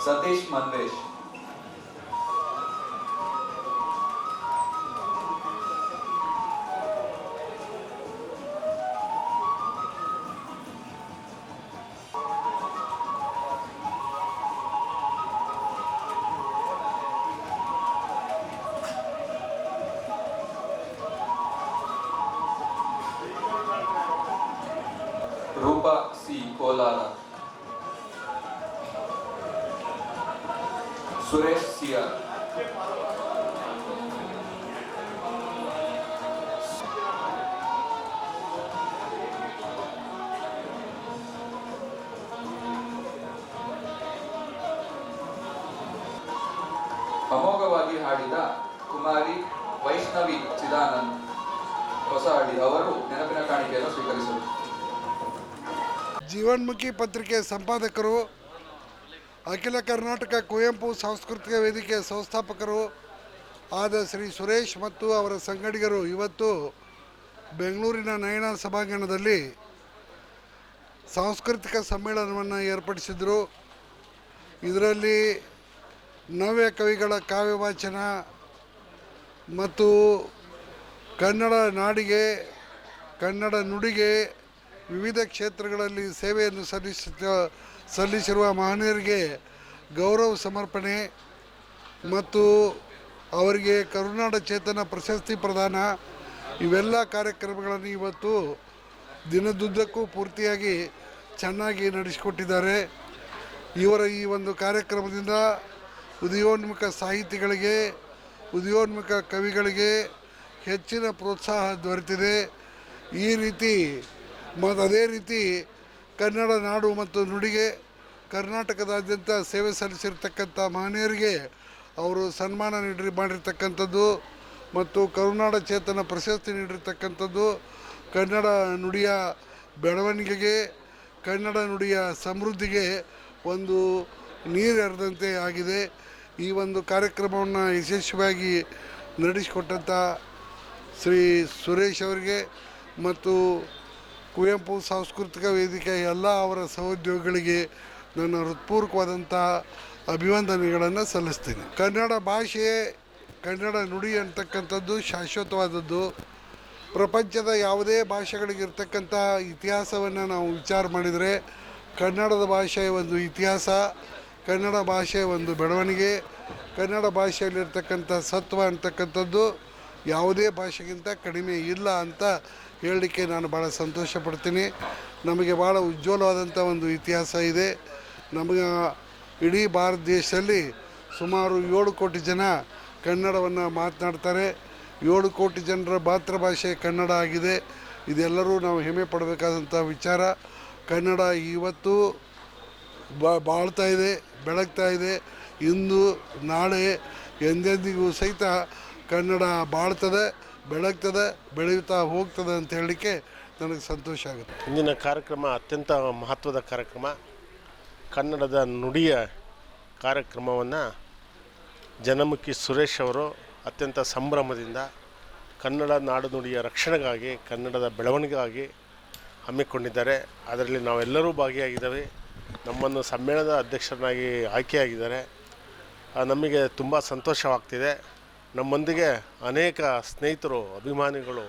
Satish ಮನ್ವೇಶ್, Roopa C Kolar, Suresh CR, ಅಮೋಘವಾಗಿ ಹಾಡಿದ ಕುಮಾರಿ ವೈಷ್ಣವಿ ಚಿದಾನಂದ್ ಹೊಸಹಳ್ಳಿ ಅವರು ನೆನಪಿನ ಕಾಣಿಕೆಯನ್ನು ಸ್ವೀಕರಿಸಿದರು. ಜೀವನ್ಮುಖಿ ಪತ್ರಿಕೆ ಸಂಪಾದಕರು, ಅಖಿಲ ಕರ್ನಾಟಕ ಕುವೆಂಪು ಸಾಂಸ್ಕೃತಿಕ ವೇದಿಕೆ ಸಂಸ್ಥಾಪಕರು ಆದ ಶ್ರೀ ಸುರೇಶ್ ಮತ್ತು ಅವರ ಸಂಗಡಿಗರು ಇವತ್ತು ಬೆಂಗಳೂರಿನ ನಯನ ಸಭಾಂಗಣದಲ್ಲಿ ಸಾಂಸ್ಕೃತಿಕ ಸಮ್ಮೇಳನವನ್ನು ಏರ್ಪಡಿಸಿದರು. ಇದರಲ್ಲಿ ನವ್ಯ ಕವಿಗಳ ಕಾವ್ಯ ವಾಚನ ಮತ್ತು ಕನ್ನಡ ನಾಡಿಗೆ, ಕನ್ನಡ ನುಡಿಗೆ ವಿವಿಧ ಕ್ಷೇತ್ರಗಳಲ್ಲಿ ಸೇವೆಯನ್ನು ಸಲ್ಲಿಸಿರುವ ಮಹನೀಯರಿಗೆ ಗೌರವ ಸಮರ್ಪಣೆ ಮತ್ತು ಅವರಿಗೆ ಕರುನಾಡ ಚೇತನ ಪ್ರಶಸ್ತಿ ಪ್ರದಾನ ಇವೆಲ್ಲ ಕಾರ್ಯಕ್ರಮಗಳನ್ನು ಇವತ್ತು ದಿನದುದ್ದಕ್ಕೂ ಪೂರ್ತಿಯಾಗಿ ಚೆನ್ನಾಗಿ ನಡೆಸಿಕೊಟ್ಟಿದ್ದಾರೆ. ಇವರ ಈ ಒಂದು ಕಾರ್ಯಕ್ರಮದಿಂದ ಉದಯೋನ್ಮುಖ ಸಾಹಿತಿಗಳಿಗೆ, ಉದಯೋನ್ಮುಖ ಕವಿಗಳಿಗೆ ಹೆಚ್ಚಿನ ಪ್ರೋತ್ಸಾಹ ದೊರೆತಿದೆ. ಈ ರೀತಿ ಮತ್ತು ಅದೇ ರೀತಿ ಕನ್ನಡ ನಾಡು ಮತ್ತು ನುಡಿಗೆ ಕರ್ನಾಟಕದಾದ್ಯಂತ ಸೇವೆ ಸಲ್ಲಿಸಿರ್ತಕ್ಕಂಥ ಮಹನೀಯರಿಗೆ ಅವರು ಸನ್ಮಾನ ಮಾಡಿರ್ತಕ್ಕಂಥದ್ದು ಮತ್ತು ಕರುನಾಡ ಚೇತನ ಪ್ರಶಸ್ತಿ ನೀಡಿರ್ತಕ್ಕಂಥದ್ದು ಕನ್ನಡ ನುಡಿಯ ಬೆಳವಣಿಗೆಗೆ, ಕನ್ನಡ ನುಡಿಯ ಸಮೃದ್ಧಿಗೆ ಒಂದು ನೀರೆರೆದಂತೆ ಆಗಿದೆ. ಈ ಒಂದು ಕಾರ್ಯಕ್ರಮವನ್ನು ಯಶಸ್ವಿಯಾಗಿ ನಡೆಸಿಕೊಟ್ಟಂಥ ಶ್ರೀ ಸುರೇಶ್ ಅವರಿಗೆ ಮತ್ತು ಕುವೆಂಪು ಸಾಂಸ್ಕೃತಿಕ ವೇದಿಕೆ ಎಲ್ಲ ಅವರ ಸಹೋದ್ಯೋಗಿಗಳಿಗೆ ನನ್ನ ಹೃತ್ಪೂರ್ವಕವಾದಂಥ ಅಭಿವಂದನೆಗಳನ್ನು ಸಲ್ಲಿಸ್ತೀನಿ. ಕನ್ನಡ ಭಾಷೆ, ಕನ್ನಡ ನುಡಿ ಅಂತಕ್ಕಂಥದ್ದು ಶಾಶ್ವತವಾದದ್ದು. ಪ್ರಪಂಚದ ಯಾವುದೇ ಭಾಷೆಗಳಿಗಿರ್ತಕ್ಕಂಥ ಇತಿಹಾಸವನ್ನು ನಾವು ವಿಚಾರ ಮಾಡಿದರೆ ಕನ್ನಡದ ಭಾಷೆಯ ಒಂದು ಇತಿಹಾಸ, ಕನ್ನಡ ಭಾಷೆಯ ಒಂದು ಬೆಳವಣಿಗೆ, ಕನ್ನಡ ಭಾಷೆಯಲ್ಲಿರ್ತಕ್ಕಂಥ ಸತ್ವ ಅಂತಕ್ಕಂಥದ್ದು ಯಾವುದೇ ಭಾಷೆಗಿಂತ ಕಡಿಮೆ ಇಲ್ಲ ಅಂತ ಹೇಳಲಿಕ್ಕೆ ನಾನು ಭಾಳ ಸಂತೋಷ ಪಡ್ತೀನಿ. ನಮಗೆ ಭಾಳ ಉಜ್ವಲವಾದಂಥ ಒಂದು ಇತಿಹಾಸ ಇದೆ. ನಮಗೆ ಇಡೀ ಭಾರತ ದೇಶದಲ್ಲಿ ಸುಮಾರು 7 ಕೋಟಿ ಜನ ಕನ್ನಡವನ್ನು ಮಾತನಾಡ್ತಾರೆ. 7 ಕೋಟಿ ಜನರ ಮಾತೃಭಾಷೆ ಕನ್ನಡ ಆಗಿದೆ. ಇದೆಲ್ಲರೂ ನಾವು ಹೆಮ್ಮೆ ಪಡಬೇಕಾದಂಥ ವಿಚಾರ. ಕನ್ನಡ ಇವತ್ತು ಬಾಳ್ತಾ ಇದೆ, ಬೆಳಗ್ತಾ ಇದೆ. ಇಂದು ನಾಳೆ ಎಂದೆಂದಿಗೂ ಸಹಿತ ಕನ್ನಡ ಬಾಳ್ತದೆ, ಬೆಳಗ್ತದೆ, ಬೆಳೆಯುತ್ತಾ ಹೋಗ್ತದೆ ಅಂತ ಹೇಳಲಿಕ್ಕೆ ನನಗೆ ಸಂತೋಷ ಆಗುತ್ತೆ. ಇಂದಿನ ಕಾರ್ಯಕ್ರಮ ಅತ್ಯಂತ ಮಹತ್ವದ ಕಾರ್ಯಕ್ರಮ. ಕನ್ನಡದ ನುಡಿಯ ಕಾರ್ಯಕ್ರಮವನ್ನು ಜನಮುಖಿ ಸುರೇಶ್ ಅವರು ಅತ್ಯಂತ ಸಂಭ್ರಮದಿಂದ ಕನ್ನಡ ನಾಡು ನುಡಿಯ ರಕ್ಷಣೆಗಾಗಿ, ಕನ್ನಡದ ಬೆಳವಣಿಗೆಗಾಗಿ ಹಮ್ಮಿಕೊಂಡಿದ್ದಾರೆ. ಅದರಲ್ಲಿ ನಾವೆಲ್ಲರೂ ಭಾಗಿಯಾಗಿದ್ದೇವೆ. ನಮ್ಮನ್ನು ಸಮ್ಮೇಳನದ ಅಧ್ಯಕ್ಷರನ್ನಾಗಿ ಆಯ್ಕೆಯಾಗಿದ್ದಾರೆ. ನಮಗೆ ತುಂಬ ಸಂತೋಷವಾಗ್ತಿದೆ. ನಮ್ಮೊಂದಿಗೆ ಅನೇಕ ಸ್ನೇಹಿತರು, ಅಭಿಮಾನಿಗಳು,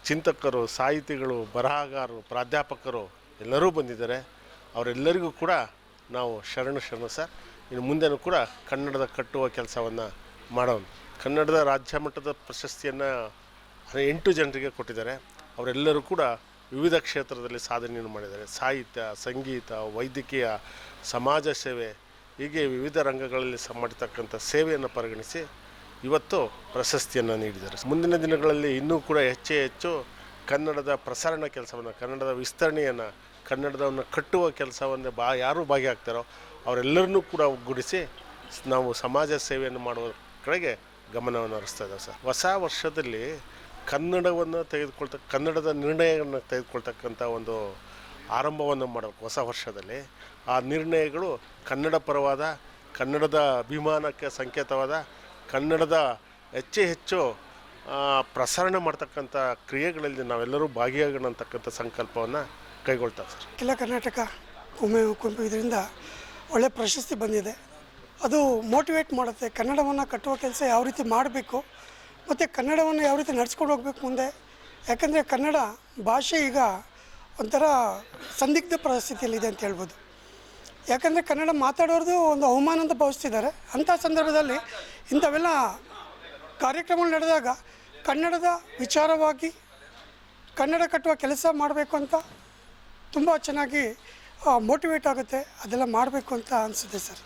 ಚಿಂತಕರು, ಸಾಹಿತಿಗಳು, ಬರಹಗಾರರು, ಪ್ರಾಧ್ಯಾಪಕರು ಎಲ್ಲರೂ ಬಂದಿದ್ದಾರೆ. ಅವರೆಲ್ಲರಿಗೂ ಕೂಡ ನಾವು ಶರಣು ಸರ್. ಇನ್ನು ಮುಂದೆನೂ ಕೂಡ ಕನ್ನಡದ ಕಟ್ಟುವ ಕೆಲಸವನ್ನು ಮಾಡೋಣ. ಕನ್ನಡದ ರಾಜ್ಯ ಮಟ್ಟದ ಪ್ರಶಸ್ತಿಯನ್ನು 8 ಜನರಿಗೆ ಕೊಟ್ಟಿದ್ದಾರೆ. ಅವರೆಲ್ಲರೂ ಕೂಡ ವಿವಿಧ ಕ್ಷೇತ್ರದಲ್ಲಿ ಸಾಧನೆಯನ್ನು ಮಾಡಿದ್ದಾರೆ. ಸಾಹಿತ್ಯ, ಸಂಗೀತ, ವೈದ್ಯಕೀಯ, ಸಮಾಜ ಸೇವೆ, ಹೀಗೆ ವಿವಿಧ ರಂಗಗಳಲ್ಲಿ ಮಾಡಿರ್ತಕ್ಕಂಥ ಸೇವೆಯನ್ನು ಪರಿಗಣಿಸಿ ಇವತ್ತು ಪ್ರಶಸ್ತಿಯನ್ನು ನೀಡಿದ್ದಾರೆ. ಮುಂದಿನ ದಿನಗಳಲ್ಲಿ ಇನ್ನೂ ಕೂಡ ಹೆಚ್ಚು ಕನ್ನಡದ ಪ್ರಸರಣ ಕೆಲಸವನ್ನು, ಕನ್ನಡದ ವಿಸ್ತರಣೆಯನ್ನು, ಕನ್ನಡದವನ್ನು ಕಟ್ಟುವ ಕೆಲಸವನ್ನು ಯಾರು ಭಾಗಿಯಾಗ್ತಾರೋ ಅವರೆಲ್ಲರನ್ನೂ ಕೂಡ ಒಗ್ಗೂಡಿಸಿ ನಾವು ಸಮಾಜ ಸೇವೆಯನ್ನು ಮಾಡುವ ಕಡೆಗೆ ಗಮನವನ್ನು ಹರಿಸ್ತಾ ಇದ್ದಾರೆ ಸರ್. ಹೊಸ ವರ್ಷದಲ್ಲಿ ಕನ್ನಡವನ್ನು ಕನ್ನಡದ ನಿರ್ಣಯವನ್ನು ತೆಗೆದುಕೊಳ್ತಕ್ಕಂಥ ಒಂದು ಆರಂಭವನ್ನು ಮಾಡಬೇಕು. ಹೊಸ ವರ್ಷದಲ್ಲಿ ಆ ನಿರ್ಣಯಗಳು ಕನ್ನಡ ಪರವಾದ, ಕನ್ನಡದ ಅಭಿಮಾನಕ್ಕೆ ಸಂಕೇತವಾದ, ಕನ್ನಡದ ಹೆಚ್ಚು ಪ್ರಸರಣ ಮಾಡ್ತಕ್ಕಂಥ ಕ್ರಿಯೆಗಳಲ್ಲಿ ನಾವೆಲ್ಲರೂ ಭಾಗಿಯಾಗೋಣ ಅಂತಕ್ಕಂಥ ಸಂಕಲ್ಪವನ್ನು ಕೈಗೊಳ್ತಾರೆ ಸರ್. ಅಖಿಲ ಕರ್ನಾಟಕ ಕುವೆಂಪು ಇದರಿಂದ ಒಳ್ಳೆ ಪ್ರಶಸ್ತಿ ಬಂದಿದೆ. ಅದು ಮೋಟಿವೇಟ್ ಮಾಡುತ್ತೆ. ಕನ್ನಡವನ್ನು ಕಟ್ಟುವ ಕೆಲಸ ಯಾವ ರೀತಿ ಮಾಡಬೇಕು ಮತ್ತು ಕನ್ನಡವನ್ನು ಯಾವ ರೀತಿ ನಡ್ಸ್ಕೊಂಡು ಹೋಗ್ಬೇಕು ಮುಂದೆ. ಯಾಕಂದರೆ ಕನ್ನಡ ಭಾಷೆ ಈಗ ಒಂಥರ ಸಂದಿಗ್ಧ ಪರಿಸ್ಥಿತಿಯಲ್ಲಿದೆ ಅಂತ ಹೇಳ್ಬೋದು. ಯಾಕಂದರೆ ಕನ್ನಡ ಮಾತಾಡೋರ್ದು ಒಂದು ಅವಮಾನ ಅಂತ ಭಾವಿಸ್ತಿದ್ದಾರೆ. ಅಂಥ ಸಂದರ್ಭದಲ್ಲಿ ಇಂಥವೆಲ್ಲ ಕಾರ್ಯಕ್ರಮಗಳು ನಡೆದಾಗ ಕನ್ನಡದ ವಿಚಾರವಾಗಿ ಕನ್ನಡ ಕಟ್ಟುವ ಕೆಲಸ ಮಾಡಬೇಕು ಅಂತ ತುಂಬ ಚೆನ್ನಾಗಿ ಮೋಟಿವೇಟ್ ಆಗುತ್ತೆ. ಅದೆಲ್ಲ ಮಾಡಬೇಕು ಅಂತ ಅನಿಸುತ್ತೆ ಸರ್.